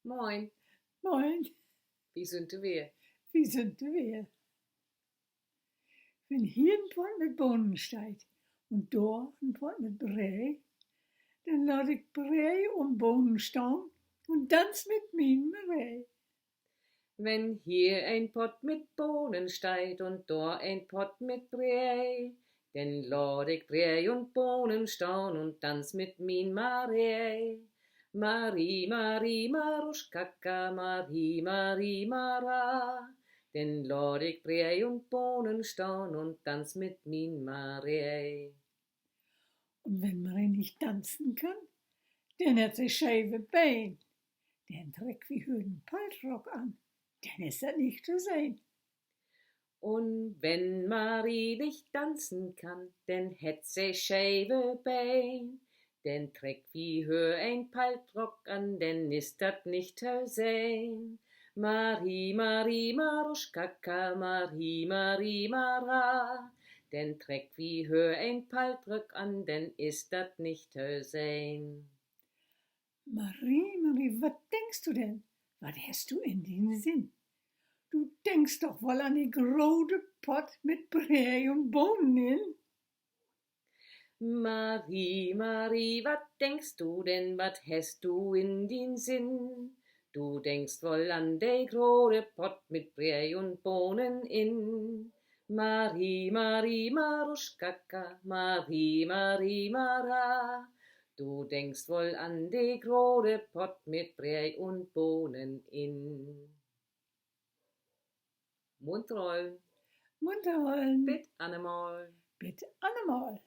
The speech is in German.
Moin, Moin, wie sind wir? wie sind wir? Wenn hier ein Pott mit Bohnen steht und da ein Pott mit Brei, dann lass ich Brei und Bohnen stehen und tanz mit mir Brei. Wenn hier ein Pott mit Bohnen steht und da ein Pott mit Brei, denn lad ich Brei und Bohnen stehn und tanz mit min Marie. Marie, Marie, Maruschkaka, Marie, Marie, Mara, denn lad ich Brei und Bohnen stehn und tanz mit min Marie. Und wenn Marie nicht tanzen kann, dann hat sie scheife Bein. Den trägt wie Hüden Paltrock an, dann ist das nicht zu sehen. Und wenn Marie nicht tanzen kann, denn hätt sie scheive Bein, denn trägt wie hör ein Paltrock an, denn ist dat nicht sein. Marie, Marie, Maruschkaka, Marie, Marie, Mara, denn trägt wie hör ein Paltrock an, denn ist dat nicht sein. Marie, Marie, was denkst du denn? Was hast du in den Sinn? Du denkst doch wohl an die große Pott mit Brei und Bohnen in. Marie, Marie, wat denkst du denn, wat hast du in den Sinn? Du denkst wohl an de große Pott mit Brei und Bohnen in. Marie, Marie, Maruschkaka, Marie, Marie, Mara. Du denkst wohl an de große Pott mit Brei und Bohnen in. Mund rollen, Mund rollen, bitt Annemal. bitte Annemal.